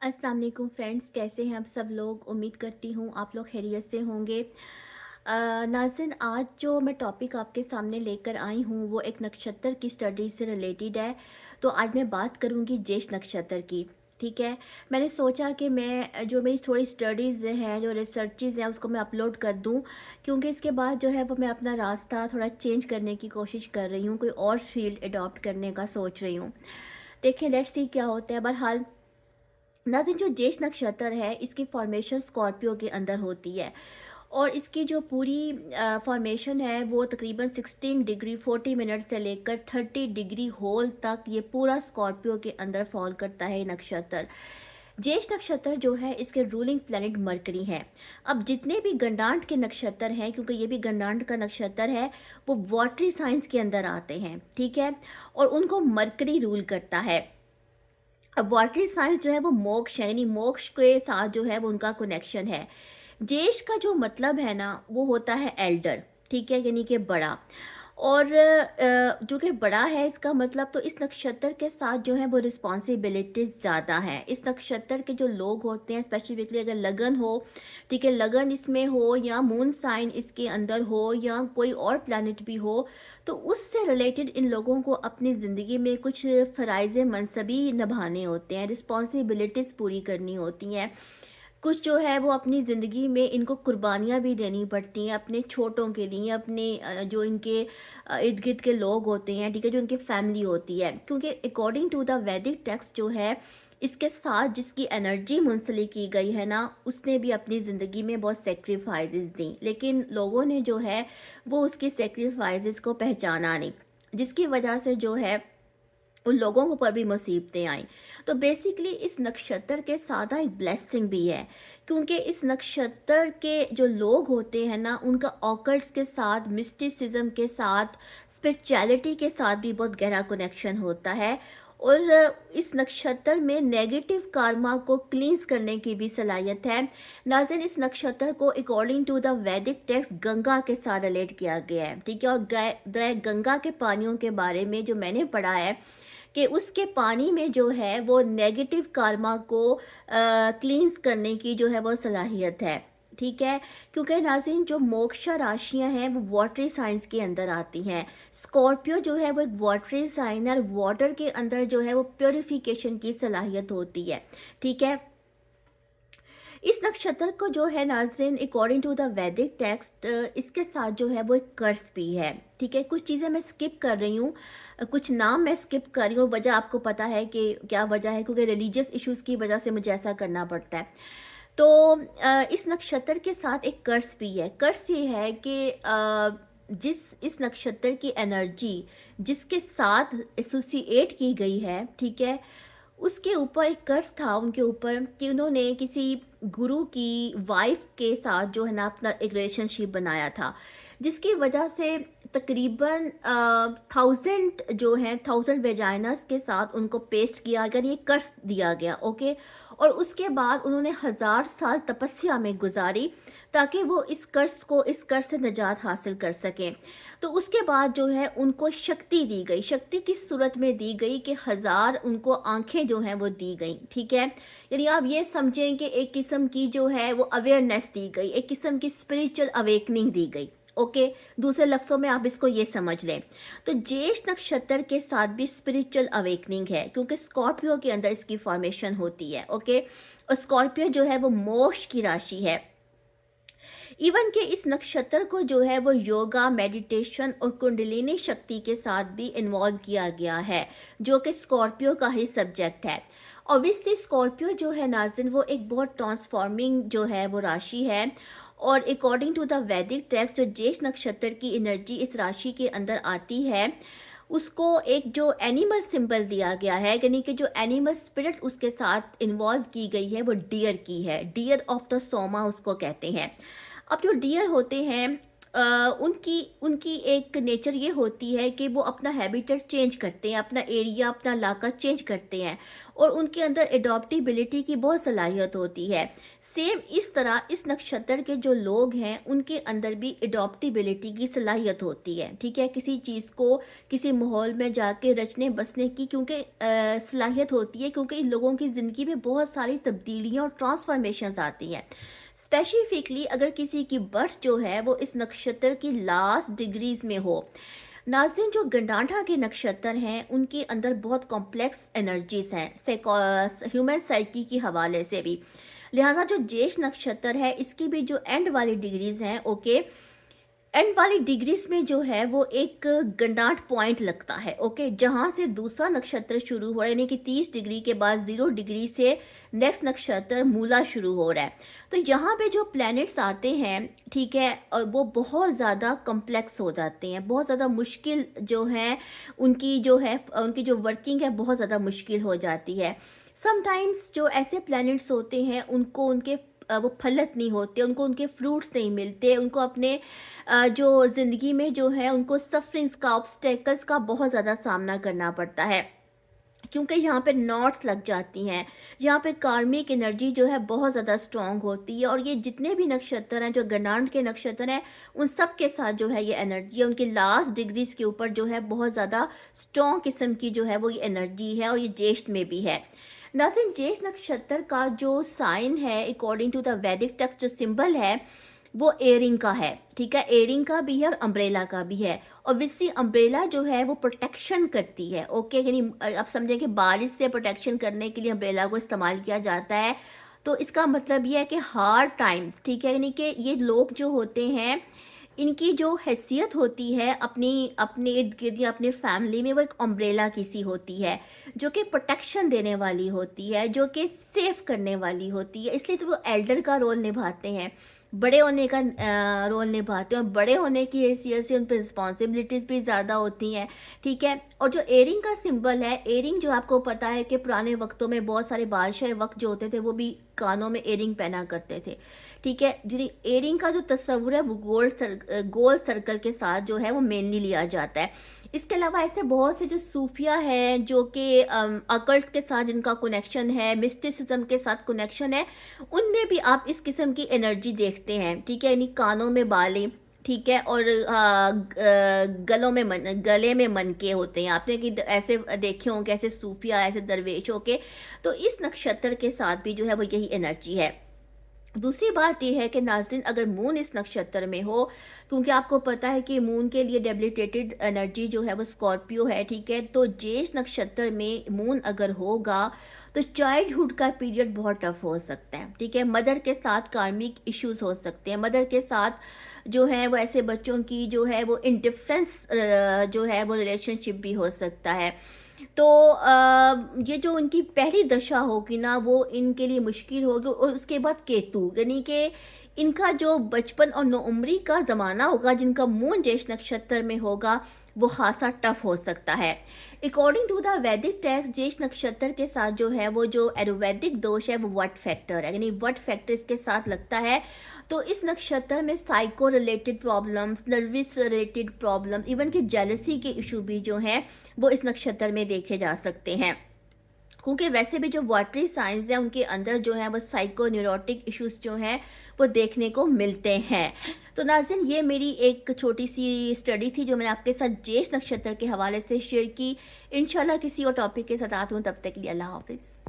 अस्सलाम वालेकुम फ्रेंड्स, कैसे हैं आप सब लोग। उम्मीद करती हूँ आप लोग खैरियत से होंगे। नाज़रीन, आज जो मैं टॉपिक आपके सामने लेकर आई हूँ वो एक नक्षत्र की स्टडी से रिलेटेड है। तो आज मैं बात करूँगी ज्येष्ठ नक्षत्र की। ठीक है। मैंने सोचा कि मैं जो मेरी थोड़ी स्टडीज़ हैं, जो रिसर्चेज़ हैं, उसको मैं अपलोड कर दूँ, क्योंकि इसके बाद जो है वो मैं अपना रास्ता थोड़ा चेंज करने की कोशिश कर रही हूँ, कोई और फील्ड अडॉप्ट करने का सोच रही हूँ। देखिए, लेट्स सी क्या होता है। बहरहाल, नाज़रीन, जो ज्येष्ठ नक्षत्र है इसकी फॉर्मेशन स्कॉर्पियो के अंदर होती है। और इसकी जो पूरी फॉर्मेशन है वो तकरीबन 16 डिग्री 40 मिनट से लेकर 30 डिग्री होल तक ये पूरा स्कॉर्पियो के अंदर फॉल करता है ये नक्षत्र। ज्येष्ठ नक्षत्र जो है इसके रूलिंग प्लैनेट मरकरी है। अब जितने भी गंडांड के नक्षत्र हैं, क्योंकि ये भी गंडांड का नक्षत्र है, वो वाटरी साइंस के अंदर आते हैं। ठीक है। और उनको मरकरी रूल करता है। अब वाटरी साइंस जो है वो मोक्ष है, यानी मोक्ष के साथ जो है वो उनका कनेक्शन है। जेश का जो मतलब है ना वो होता है एल्डर। ठीक है, यानी कि बड़ा। और जो कि बड़ा है इसका मतलब, तो इस नक्षत्र के साथ जो है वो रिस्पॉन्सिबिलिटीज ज़्यादा हैं। इस नक्षत्र के जो लोग होते हैं, स्पेसिफिकली अगर लगन हो, ठीक है, लगन इसमें हो या मून साइन इसके अंदर हो या कोई और प्लैनेट भी हो, तो उससे रिलेटेड इन लोगों को अपनी ज़िंदगी में कुछ फ़राइज़ मनसबी निभाने होते हैं, रिस्पॉन्सिबिलिटीज़ पूरी करनी होती हैं। कुछ जो है वो अपनी ज़िंदगी में इनको कुर्बानियाँ भी देनी पड़ती हैं अपने छोटों के लिए, अपने जो इनके इर्द गिर्द के लोग होते हैं, ठीक है, जो इनकी फैमिली होती है। क्योंकि अकॉर्डिंग टू द वैदिक टेक्स्ट जो है, इसके साथ जिसकी एनर्जी मुंसलिक की गई है ना, उसने भी अपनी ज़िंदगी में बहुत सेक्रीफाइसेस दी, लेकिन लोगों ने जो है वो उसकी सेक्रीफाइसेस को पहचाना नहीं, जिसकी वजह से जो है उन लोगों के ऊपर भी मुसीबतें आई। तो बेसिकली इस नक्षत्र के साथ एक ब्लेसिंग भी है, क्योंकि इस नक्षत्र के जो लोग होते हैं ना, उनका ऑकल्ट्स के साथ, मिस्टिसिज्म के साथ, स्पिरिचुअलिटी के साथ भी बहुत गहरा कनेक्शन होता है। और इस नक्षत्र में नेगेटिव कार्मा को क्लींस करने की भी सलाहियत है। नाज़रीन, इस नक्षत्र को अकॉर्डिंग टू द वैदिक टेक्स्ट गंगा के साथ रिलेट किया गया है। ठीक है। और गंगा के पानियों के बारे में जो मैंने पढ़ा है कि उसके पानी में जो है वो नेगेटिव कार्मा को क्लींस करने की जो है वो सलाहियत है। ठीक है। क्योंकि नाज़रीन, जो मोक्षा राशियां हैं वो वाटरी साइंस के अंदर आती हैं। स्कॉर्पियो जो है वो एक वाटरी साइन है, और वाटर के अंदर जो है वो प्योरिफिकेशन की सलाहियत होती है। ठीक है। इस नक्षत्र को जो है नाज़रीन, अकॉर्डिंग टू द वैदिक टेक्स्ट, इसके साथ जो है वो एक कर्स भी है। ठीक है। कुछ चीज़ें मैं स्किप कर रही हूँ, कुछ नाम मैं स्किप कर रही हूँ। वजह आपको पता है कि क्या वजह है, क्योंकि रिलीजियस इश्यूज़ की वजह से मुझे ऐसा करना पड़ता है। तो इस नक्षत्र के साथ एक कर्स भी है। कर्स ये है कि जिस इस नक्षत्र की एनर्जी जिसके साथ एसोसिएट की गई है, ठीक है, उसके ऊपर एक कर्ज था उनके ऊपर कि उन्होंने किसी गुरु की वाइफ के साथ जो है ना अपना एक रिलेशनशिप बनाया था, जिसकी वजह से तकरीबन 1000 जो है 1000 वेजाइनस के साथ उनको पेस्ट किया गया, ये कर्ज दिया गया। ओके। और उसके बाद उन्होंने 1000 साल तपस्या में गुजारी ताकि वो इस कर्ज से निजात हासिल कर सकें। तो उसके बाद जो है उनको शक्ति दी गई, शक्ति किस सूरत में दी गई कि 1000 उनको आंखें जो हैं वो दी गई। ठीक है। यानी आप ये समझें कि एक किस्म की जो है वो अवेयरनेस दी गई, एक किस्म की स्पिरिचुअल अवेकनिंग दी गई। ओके। दूसरे लफ्ज़ों में आप इसको ये समझ लें। तो ज्येष्ठ नक्षत्र के साथ भी स्पिरिचुअल अवेकनिंग है, क्योंकि स्कॉर्पियो के अंदर इसकी फॉर्मेशन होती है। ओके। और स्कॉर्पियो जो है वो मोक्ष की राशि है। इवन के इस नक्षत्र को जो है वो योगा, मेडिटेशन और कुंडलिनी शक्ति के साथ भी इन्वॉल्व किया गया है, जो कि स्कॉर्पियो का ही सब्जेक्ट है। ऑब्वियसली स्कॉर्पियो जो है नाज़रीन, वो एक बहुत ट्रांसफॉर्मिंग जो है वो राशि है। और अकॉर्डिंग टू द वैदिक टेक्स्ट, जो ज्येष्ठ नक्षत्र की एनर्जी इस राशि के अंदर आती है, उसको एक जो एनिमल सिंबल दिया गया है, यानी कि जो एनिमल स्पिरिट उसके साथ इन्वॉल्व की गई है वो डियर की है। डियर ऑफ द सोमा उसको कहते हैं। अब जो डियर होते हैं, उनकी उनकी एक नेचर ये होती है कि वो अपना हैबिटेट चेंज करते हैं, अपना एरिया, अपना इलाका चेंज करते हैं और उनके अंदर एडॉप्टेबिलिटी की बहुत सलाहियत होती है। सेम इस तरह इस नक्षत्र के जो लोग हैं उनके अंदर भी एडॉप्टेबिलिटी की सलाहियत होती है, ठीक है। किसी चीज़ को किसी माहौल में जाके रचने बसने की क्योंकि सलाहियत होती है, क्योंकि इन लोगों की ज़िंदगी में बहुत सारी तब्दीलियाँ और ट्रांसफॉर्मेशंस आती हैं। स्पेसिफिकली अगर किसी की बर्थ जो है वो इस नक्षत्र की लास्ट डिग्रीज में हो। नाज़रीन, जो गंडाठा के नक्षत्र हैं उनके अंदर बहुत कॉम्प्लेक्स एनर्जीज हैं ह्यूमन साइकी के हवाले से भी। लिहाजा जो ज्येष्ठ नक्षत्र है इसकी भी जो एंड वाली डिग्रीज हैं, ओके, एंड वाली डिग्रीज में जो है वो एक गंडाट पॉइंट लगता है, ओके, जहां से दूसरा नक्षत्र शुरू हो रहा है, यानी कि 30 डिग्री के बाद 0 डिग्री से नेक्स्ट नक्षत्र मूला शुरू हो रहा है। तो यहाँ पे जो प्लैनेट्स आते हैं, ठीक है, और वो बहुत ज़्यादा कम्प्लेक्स हो जाते हैं, बहुत ज़्यादा मुश्किल जो है उनकी जो वर्किंग है बहुत ज़्यादा मुश्किल हो जाती है। समटाइम्स जो ऐसे प्लैनेट्स होते हैं उनको उनके वो फलत नहीं होते, उनको उनके फ्रूट्स नहीं मिलते, उनको अपने जो ज़िंदगी में जो है उनको सफरिंग्स का, ऑब्स्टेकल्स का बहुत ज़्यादा सामना करना पड़ता है, क्योंकि यहाँ पे नॉट्स लग जाती हैं। यहाँ पे कार्मिक एनर्जी जो है बहुत ज़्यादा स्ट्रॉन्ग होती है और ये जितने भी नक्षत्र हैं जो गणांड के नक्षत्र हैं उन सब के साथ जो है ये एनर्जी है, उनकी लास्ट डिग्रीज के ऊपर जो है बहुत ज़्यादा स्ट्रॉन्ग किस्म की जो है वो ये एनर्जी है और ये ज्येष्ठ में भी है। नाज़रीन, ज्येष्ठ नक्षत्र का जो साइन है अकॉर्डिंग टू द वैदिक टेक्स्ट, जो सिंबल है वो एयरिंग का है, ठीक है। एयरिंग का भी है और अम्ब्रेला का भी है। ऑब्वियसली अम्ब्रेला जो है वो प्रोटेक्शन करती है, ओके, यानी आप समझें कि बारिश से प्रोटेक्शन करने के लिए अम्ब्रेला को इस्तेमाल किया जाता है। तो इसका मतलब ये है कि हार्ड टाइम्स, ठीक है, यानी कि ये लोग जो होते हैं इनकी जो हैसियत होती है अपनी अपने इर्द गिर्द या अपने फैमिली में, वो एक अम्ब्रेला की सी होती है जो कि प्रोटेक्शन देने वाली होती है, जो कि सेफ करने वाली होती है। इसलिए तो वो एल्डर का रोल निभाते हैं, बड़े होने का रोल निभाते हैं और बड़े होने की हैसियत से उन पर रिस्पॉन्सिबिलिटीज़ भी ज़्यादा होती हैं, ठीक है। और जो एयरिंग का सिंबल है, एयरिंग जो आपको पता है कि पुराने वक्तों में बहुत सारे बादशाह वक्त जो होते थे वो भी कानों में एयरिंग पहना करते थे, ठीक है। जो एयरिंग का जो तस्वुर है वो गोल सर्कल के साथ जो है वो मेनली लिया जाता है। इसके अलावा ऐसे बहुत से जो सूफिया हैं जो कि अकल्ट्स के साथ जिनका कनेक्शन है, मिस्टिसिज्म के साथ कनेक्शन है, उनमें भी आप इस किस्म की एनर्जी देखते हैं, ठीक है। यानी कानों में बालें, ठीक है, और गले में मनके होते हैं। आपने कि ऐसे देखे होंगे, ऐसे सूफिया, ऐसे दरवेश होके, तो इस नक्षत्र के साथ भी जो है वो यही एनर्जी है। दूसरी बात यह है कि नाज़रीन, अगर मून इस नक्षत्र में हो, क्योंकि आपको पता है कि मून के लिए डेबिलिटेटेड एनर्जी जो है वो स्कॉर्पियो है, ठीक है। तो ज्येष्ठ नक्षत्र में मून अगर होगा तो चाइल्डहुड का पीरियड बहुत टफ हो सकता है, ठीक है। मदर के साथ कार्मिक इश्यूज हो सकते हैं, मदर के साथ जो है वो ऐसे बच्चों की जो है वो इंडिफरेंस जो है वो रिलेशनशिप भी हो सकता है। तो ये जो उनकी पहली दशा होगी ना वो इनके लिए मुश्किल होगी, और उसके बाद केतु, यानी कि इनका जो बचपन और नौउम्री का ज़माना होगा जिनका मून ज्येष्ठ नक्षत्र में होगा वो खासा टफ हो सकता है। अकॉर्डिंग टू द वैदिक टेक्स्ट, ज्येष्ठ नक्षत्र के साथ जो है वो जो आयुर्वेदिक दोष है वो वट फैक्टर है, यानी वट फैक्टर इसके साथ लगता है। तो इस नक्षत्र में psycho related problems, nervous related problem, even कि जेलसी के इशू भी जो हैं वो इस नक्षत्र में देखे जा सकते हैं, क्योंकि वैसे भी जो वाटरी साइंस हैं उनके अंदर जो है वो साइको न्यूरोटिक इश्यूज जो हैं वो देखने को मिलते हैं। तो नाज़रीन, ये मेरी एक छोटी सी स्टडी थी जो मैंने आपके साथ ज्येष्ठ नक्षत्र के हवाले से शेयर की। इंशाल्लाह किसी और टॉपिक के साथ आती हूँ, तब तक के लिए अल्लाह हाफिज़।